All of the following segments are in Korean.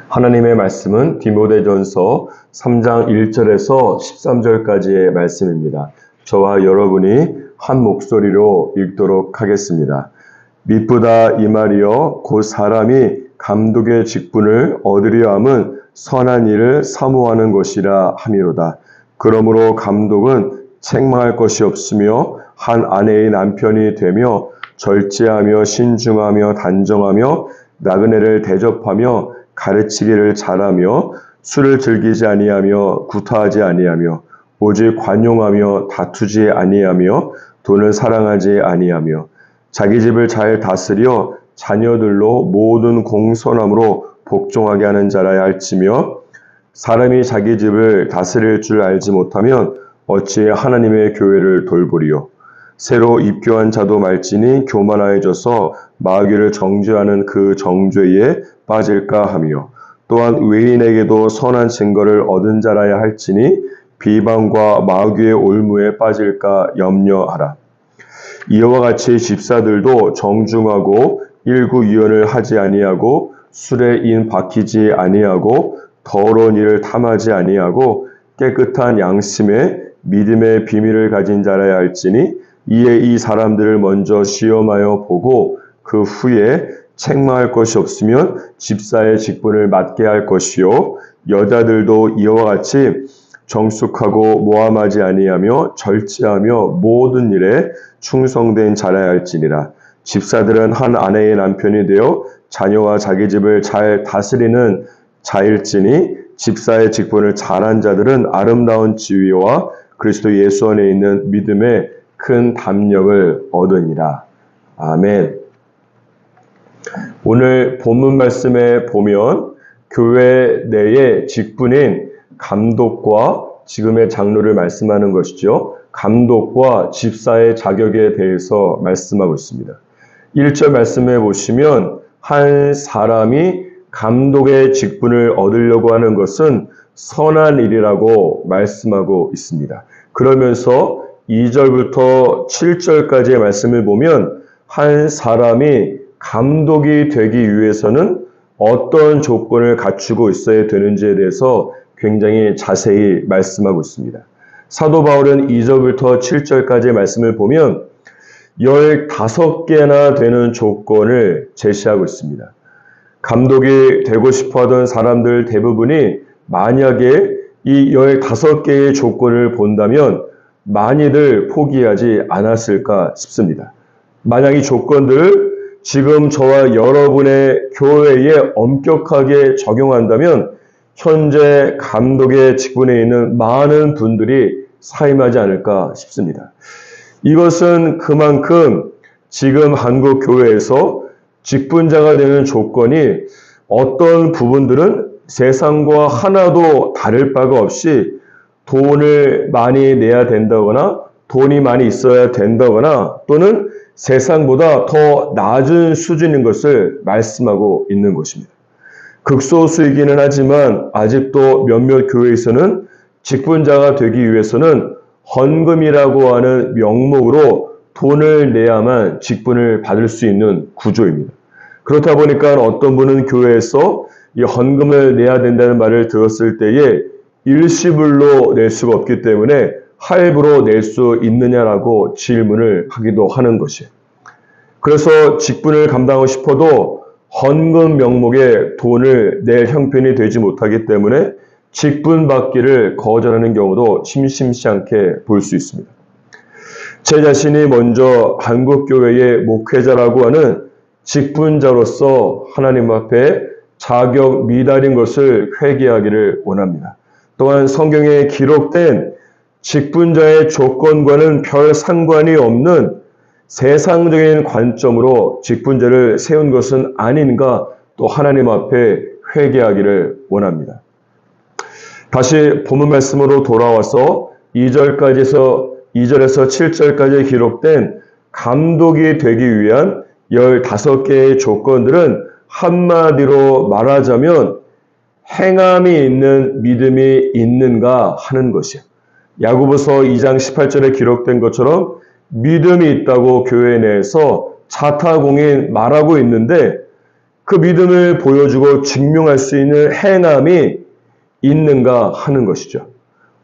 하나님의 말씀은 디모데전서 3장 1절에서 13절까지의 말씀입니다. 저와 여러분이 한 목소리로 읽도록 하겠습니다. 미쁘다 이 말이여 곧 사람이 감독의 직분을 얻으려 함은 선한 일을 사모하는 것이라 함이로다. 그러므로 감독은 책망할 것이 없으며 한 아내의 남편이 되며 절제하며 신중하며 단정하며 나그네를 대접하며 가르치기를 잘하며 술을 즐기지 아니하며 구타하지 아니하며 오직 관용하며 다투지 아니하며 돈을 사랑하지 아니하며 자기 집을 잘 다스려 자녀들로 모든 공손함으로 복종하게 하는 자라야 할지며 사람이 자기 집을 다스릴 줄 알지 못하면 어찌 하나님의 교회를 돌보리요. 새로 입교한 자도 말지니 교만하여져서 마귀를 정죄하는 그 정죄에 빠질까 하며 또한 외인에게도 선한 증거를 얻은 자라야 할지니 비방과 마귀의 올무에 빠질까 염려하라. 이와 같이 집사들도 정중하고 일구이연을 하지 아니하고 술에 인 박히지 아니하고 더러운 일을 탐하지 아니하고 깨끗한 양심에 믿음의 비밀을 가진 자라야 할지니 이에 이 사람들을 먼저 시험하여 보고 그 후에 책망할 것이 없으면 집사의 직분을 맡게 할 것이요 여자들도 이와 같이 정숙하고 모함하지 아니하며 절제하며 모든 일에 충성된 자라야 할지니라. 집사들은 한 아내의 남편이 되어 자녀와 자기 집을 잘 다스리는 자일지니 집사의 직분을 잘한 자들은 아름다운 지위와 그리스도 예수 안에 있는 믿음의 큰 담력을 얻으니라. 아멘. 오늘 본문 말씀에 보면 교회 내의 직분인 감독과 지금의 장로를 말씀하는 것이죠. 감독과 집사의 자격에 대해서 말씀하고 있습니다. 1절 말씀해 보시면 한 사람이 감독의 직분을 얻으려고 하는 것은 선한 일이라고 말씀하고 있습니다. 그러면서 2절부터 7절까지의 말씀을 보면 한 사람이 감독이 되기 위해서는 어떤 조건을 갖추고 있어야 되는지에 대해서 굉장히 자세히 말씀하고 있습니다. 사도 바울은 2절부터 7절까지의 말씀을 보면 15개나 되는 조건을 제시하고 있습니다. 감독이 되고 싶어 하던 사람들 대부분이 만약에 이 15개의 조건을 본다면 많이들 포기하지 않았을까 싶습니다. 만약 이 조건들을 지금 저와 여러분의 교회에 엄격하게 적용한다면 현재 감독의 직분에 있는 많은 분들이 사임하지 않을까 싶습니다. 이것은 그만큼 지금 한국 교회에서 직분자가 되는 조건이 어떤 부분들은 세상과 하나도 다를 바가 없이 돈을 많이 내야 된다거나 돈이 많이 있어야 된다거나 또는 세상보다 더 낮은 수준인 것을 말씀하고 있는 것입니다. 극소수이기는 하지만 아직도 몇몇 교회에서는 직분자가 되기 위해서는 헌금이라고 하는 명목으로 돈을 내야만 직분을 받을 수 있는 구조입니다. 그렇다 보니까 어떤 분은 교회에서 이 헌금을 내야 된다는 말을 들었을 때에 일시불로 낼 수가 없기 때문에 할부로 낼 수 있느냐라고 질문을 하기도 하는 것이에요. 그래서 직분을 감당하고 싶어도 헌금 명목에 돈을 낼 형편이 되지 못하기 때문에 직분 받기를 거절하는 경우도 심심치 않게 볼 수 있습니다. 제 자신이 먼저 한국교회의 목회자라고 하는 직분자로서 하나님 앞에 자격 미달인 것을 회개하기를 원합니다. 또한 성경에 기록된 직분자의 조건과는 별 상관이 없는 세상적인 관점으로 직분자를 세운 것은 아닌가 또 하나님 앞에 회개하기를 원합니다. 다시 본문 말씀으로 돌아와서 2절에서 7절까지 기록된 감독이 되기 위한 15개의 조건들은 한마디로 말하자면 행함이 있는 믿음이 있는가 하는 것이에요. 야고보서 2장 18절에 기록된 것처럼 믿음이 있다고 교회 내에서 자타공인 말하고 있는데 그 믿음을 보여주고 증명할 수 있는 행함이 있는가 하는 것이죠.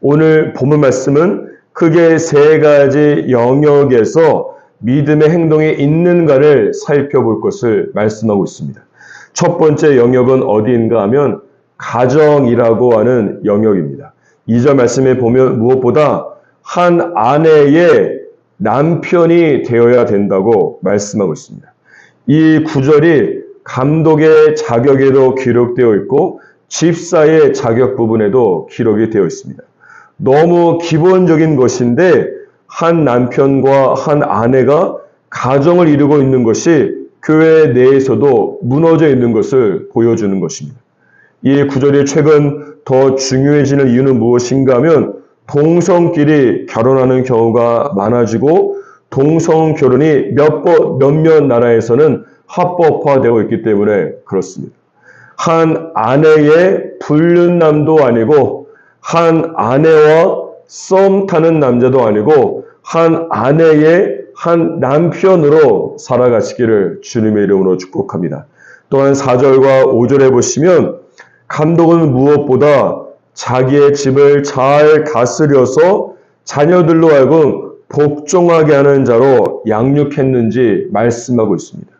오늘 본문 말씀은 크게 세 가지 영역에서 믿음의 행동이 있는가를 살펴볼 것을 말씀하고 있습니다. 첫 번째 영역은 어디인가 하면 가정이라고 하는 영역입니다. 2절 말씀에 보면 무엇보다 한 아내의 남편이 되어야 된다고 말씀하고 있습니다. 이 구절이 감독의 자격에도 기록되어 있고 집사의 자격 부분에도 기록이 되어 있습니다. 너무 기본적인 것인데 한 남편과 한 아내가 가정을 이루고 있는 것이 교회 내에서도 무너져 있는 것을 보여주는 것입니다. 이 구절이 최근 더 중요해지는 이유는 무엇인가 하면 동성끼리 결혼하는 경우가 많아지고 동성 결혼이 몇몇 나라에서는 합법화되고 있기 때문에 그렇습니다. 한 아내의 불륜남도 아니고 한 아내와 썸 타는 남자도 아니고 한 아내의 한 남편으로 살아가시기를 주님의 이름으로 축복합니다. 또한 4절과 5절에 보시면 감독은 무엇보다 자기의 집을 잘 다스려서 자녀들로 하여금 복종하게 하는 자로 양육했는지 말씀하고 있습니다.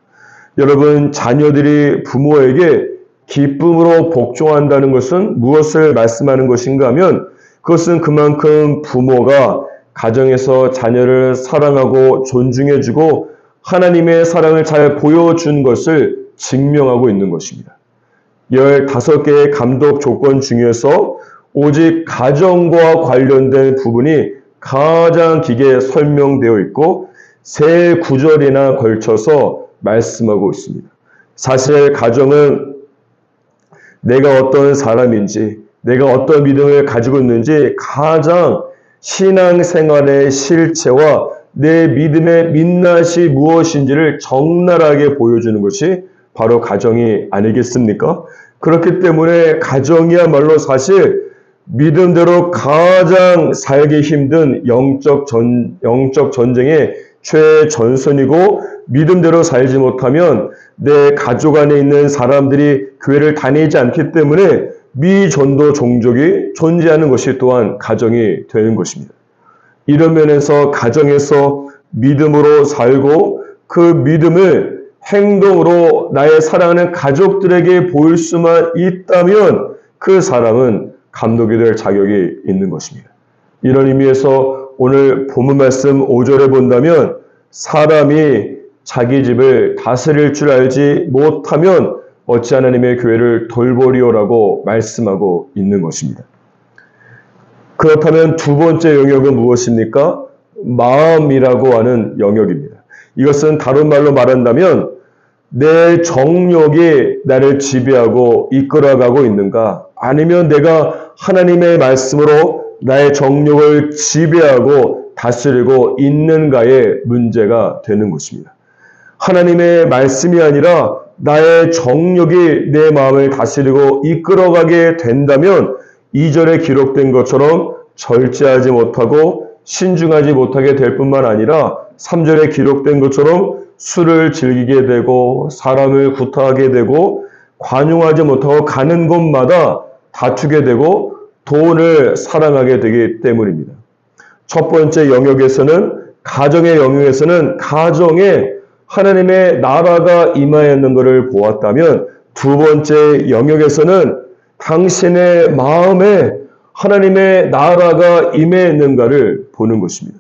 여러분, 자녀들이 부모에게 기쁨으로 복종한다는 것은 무엇을 말씀하는 것인가 하면 그것은 그만큼 부모가 가정에서 자녀를 사랑하고 존중해주고 하나님의 사랑을 잘 보여준 것을 증명하고 있는 것입니다. 15개의 감독 조건 중에서 오직 가정과 관련된 부분이 가장 길게 설명되어 있고 세 구절이나 걸쳐서 말씀하고 있습니다. 사실 가정은 내가 어떤 사람인지, 내가 어떤 믿음을 가지고 있는지 가장 신앙생활의 실체와 내 믿음의 민낯이 무엇인지를 적나라하게 보여주는 것이 바로 가정이 아니겠습니까? 그렇기 때문에 가정이야말로 사실 믿음대로 가장 살기 힘든 영적 전쟁의 최전선이고 믿음대로 살지 못하면 내 가족 안에 있는 사람들이 교회를 다니지 않기 때문에 미전도 종족이 존재하는 것이 또한 가정이 되는 것입니다. 이런 면에서 가정에서 믿음으로 살고 그 믿음을 행동으로 나의 사랑하는 가족들에게 보일 수만 있다면 그 사람은 감독이 될 자격이 있는 것입니다. 이런 의미에서 오늘 본문 말씀 5절에 본다면 사람이 자기 집을 다스릴 줄 알지 못하면 어찌 하나님의 교회를 돌보리오라고 말씀하고 있는 것입니다. 그렇다면 두 번째 영역은 무엇입니까? 마음이라고 하는 영역입니다. 이것은 다른 말로 말한다면 내 정욕이 나를 지배하고 이끌어가고 있는가? 아니면 내가 하나님의 말씀으로 나의 정욕을 지배하고 다스리고 있는가의 문제가 되는 것입니다. 하나님의 말씀이 아니라 나의 정욕이 내 마음을 다스리고 이끌어가게 된다면 2절에 기록된 것처럼 절제하지 못하고 신중하지 못하게 될 뿐만 아니라 3절에 기록된 것처럼 술을 즐기게 되고 사람을 구타하게 되고 관용하지 못하고 가는 곳마다 다투게 되고 돈을 사랑하게 되기 때문입니다. 첫 번째 영역에서는 가정의 영역에서는 가정에 하나님의 나라가 임하였는 것을 보았다면 두 번째 영역에서는 당신의 마음에 하나님의 나라가 임했는가를 보는 것입니다.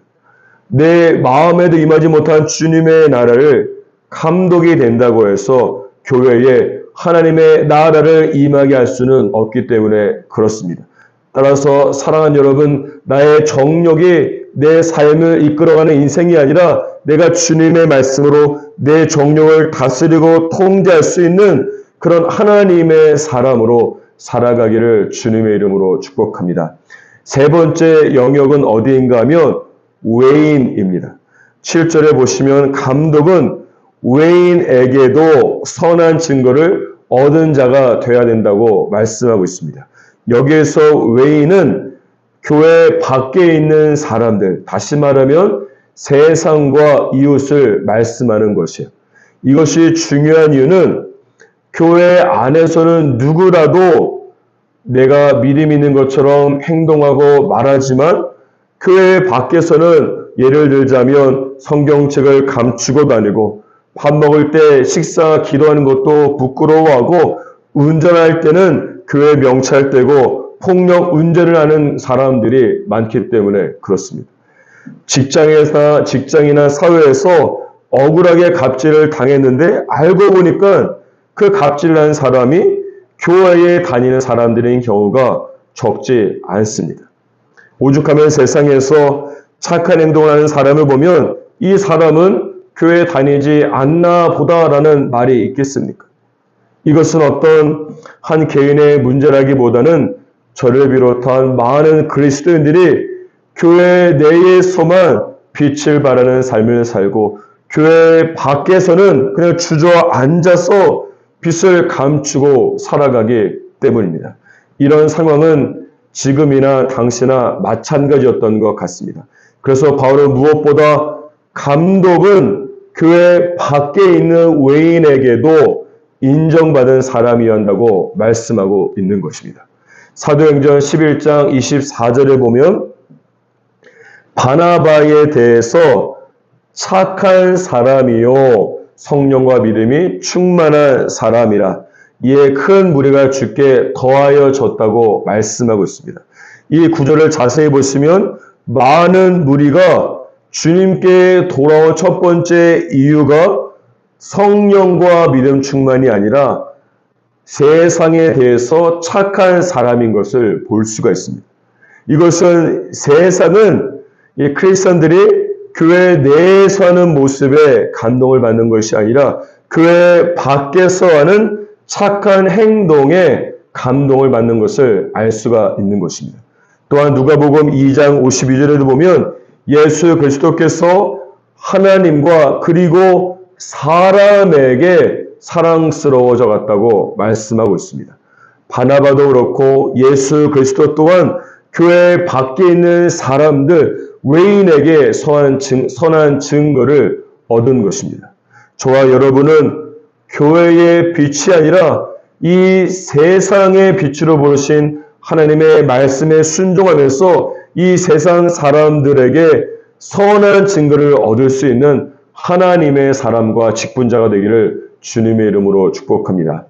내 마음에도 임하지 못한 주님의 나라를 감독이 된다고 해서 교회에 하나님의 나라를 임하게 할 수는 없기 때문에 그렇습니다. 따라서 사랑하는 여러분, 나의 정욕이 내 삶을 이끌어가는 인생이 아니라 내가 주님의 말씀으로 내 정욕을 다스리고 통제할 수 있는 그런 하나님의 사람으로 살아가기를 주님의 이름으로 축복합니다. 세 번째 영역은 어디인가 하면 외인입니다. 7절에 보시면 감독은 외인에게도 선한 증거를 얻은 자가 되어야 된다고 말씀하고 있습니다. 여기에서 외인은 교회 밖에 있는 사람들, 다시 말하면 세상과 이웃을 말씀하는 것이에요. 이것이 중요한 이유는 교회 안에서는 누구라도 내가 믿음 있는 것처럼 행동하고 말하지만 교회 밖에서는 예를 들자면 성경책을 감추고 다니고 밥 먹을 때 식사 기도하는 것도 부끄러워하고 운전할 때는 교회 명찰 떼고 폭력 운전을 하는 사람들이 많기 때문에 그렇습니다. 직장이나 사회에서 억울하게 갑질을 당했는데 알고 보니까 그 갑질을 한 사람이 교회에 다니는 사람들인 경우가 적지 않습니다. 오죽하면 세상에서 착한 행동을 하는 사람을 보면 이 사람은 교회에 다니지 않나 보다라는 말이 있겠습니까? 이것은 어떤 한 개인의 문제라기보다는 저를 비롯한 많은 그리스도인들이 교회 내에서만 빛을 발하는 삶을 살고 교회 밖에서는 그냥 주저앉아서 빛을 감추고 살아가기 때문입니다. 이런 상황은 지금이나 당시나 마찬가지였던 것 같습니다. 그래서 바울은 무엇보다 감독은 교회 밖에 있는 외인에게도 인정받은 사람이어야 한다고 말씀하고 있는 것입니다. 사도행전 11장 24절에 보면 바나바에 대해서 착한 사람이요 성령과 믿음이 충만한 사람이라 이에 큰 무리가 주께 더하여 졌다고 말씀하고 있습니다. 이 구절을 자세히 보시면 많은 무리가 주님께 돌아온 첫 번째 이유가 성령과 믿음 충만이 아니라 세상에 대해서 착한 사람인 것을 볼 수가 있습니다. 이것은 세상은 이 크리스천들이 교회 내에서 하는 모습에 감동을 받는 것이 아니라 교회 밖에서 하는 착한 행동에 감동을 받는 것을 알 수가 있는 것입니다. 또한 누가복음 2장 52절에도 보면 예수 그리스도께서 하나님과 그리고 사람에게 사랑스러워져 갔다고 말씀하고 있습니다. 바나바도 그렇고 예수 그리스도 또한 교회 밖에 있는 사람들, 외인에게 선한 증거를 얻은 것입니다. 저와 여러분은 교회의 빛이 아니라 이 세상의 빛으로 부르신 하나님의 말씀에 순종하면서 이 세상 사람들에게 선한 증거를 얻을 수 있는 하나님의 사람과 직분자가 되기를 주님의 이름으로 축복합니다.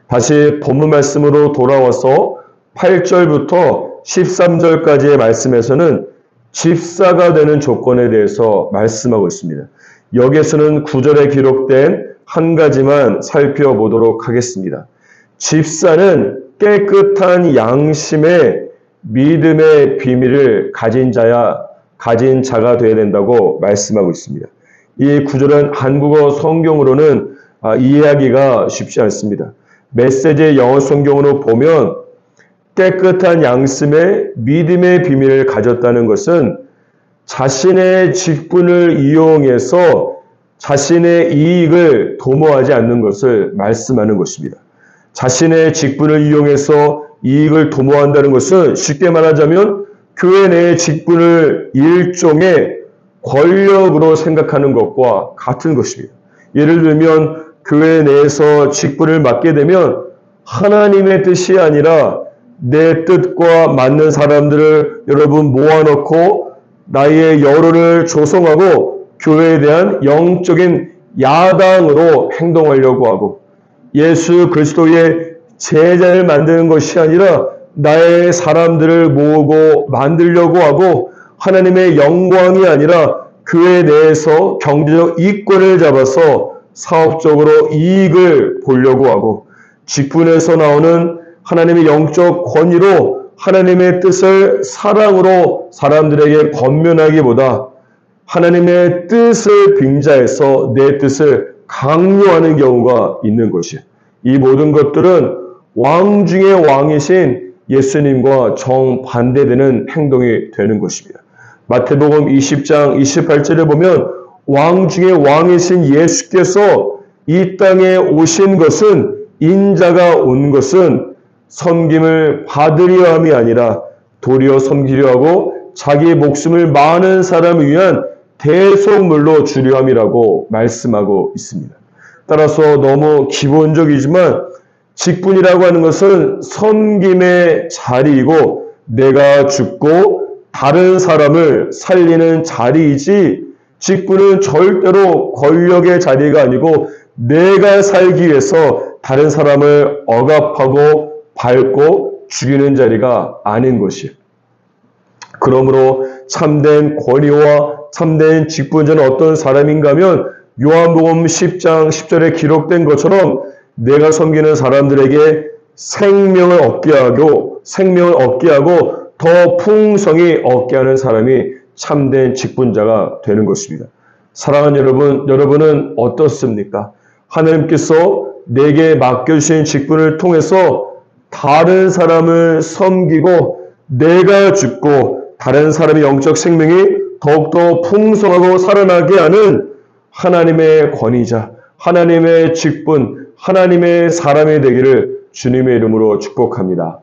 다시 본문 말씀으로 돌아와서 8절부터 13절까지의 말씀에서는 집사가 되는 조건에 대해서 말씀하고 있습니다. 여기에서는 9절에 기록된 한 가지만 살펴보도록 하겠습니다. 집사는 깨끗한 양심의 믿음의 비밀을 가진 자가 되어야 된다고 말씀하고 있습니다. 이 구절은 한국어 성경으로는 이해하기가 쉽지 않습니다. 메시지 영어 성경으로 보면 깨끗한 양심의 믿음의 비밀을 가졌다는 것은 자신의 직분을 이용해서 자신의 이익을 도모하지 않는 것을 말씀하는 것입니다. 자신의 직분을 이용해서 이익을 도모한다는 것은 쉽게 말하자면 교회 내의 직분을 일종의 권력으로 생각하는 것과 같은 것입니다. 예를 들면 교회 내에서 직분을 맡게 되면 하나님의 뜻이 아니라 내 뜻과 맞는 사람들을 여러분 모아놓고 나의 여론을 조성하고 교회에 대한 영적인 야당으로 행동하려고 하고 예수 그리스도의 제자를 만드는 것이 아니라 나의 사람들을 모으고 만들려고 하고 하나님의 영광이 아니라 교회 내에서 경제적 이권을 잡아서 사업적으로 이익을 보려고 하고 직분에서 나오는 하나님의 영적 권위로 하나님의 뜻을 사랑으로 사람들에게 권면하기보다 하나님의 뜻을 빙자해서 내 뜻을 강요하는 경우가 있는 것이에요. 이 모든 것들은 왕 중의 왕이신 예수님과 정반대되는 행동이 되는 것입니다. 마태복음 20장 28절에 보면 왕 중의 왕이신 예수께서 이 땅에 오신 것은 인자가 온 것은 섬김을 받으려 함이 아니라 도리어 섬기려 하고 자기 목숨을 많은 사람을 위한 대속물로 주려 함이라고 말씀하고 있습니다. 따라서 너무 기본적이지만 직분이라고 하는 것은 섬김의 자리이고 내가 죽고 다른 사람을 살리는 자리이지, 직분은 절대로 권력의 자리가 아니고 내가 살기 위해서 다른 사람을 억압하고 밟고 죽이는 자리가 아닌 것이에요. 그러므로 참된 권위와 참된 직분자는 어떤 사람인가 하면 요한복음 10장 10절에 기록된 것처럼 내가 섬기는 사람들에게 생명을 얻게 하고 더 풍성히 얻게 하는 사람이 참된 직분자가 되는 것입니다. 사랑하는 여러분, 여러분은 어떻습니까? 하나님께서 내게 맡겨주신 직분을 통해서 다른 사람을 섬기고 내가 죽고 다른 사람의 영적 생명이 더욱더 풍성하고 살아나게 하는 하나님의 권위자, 하나님의 직분, 하나님의 사람이 되기를 주님의 이름으로 축복합니다.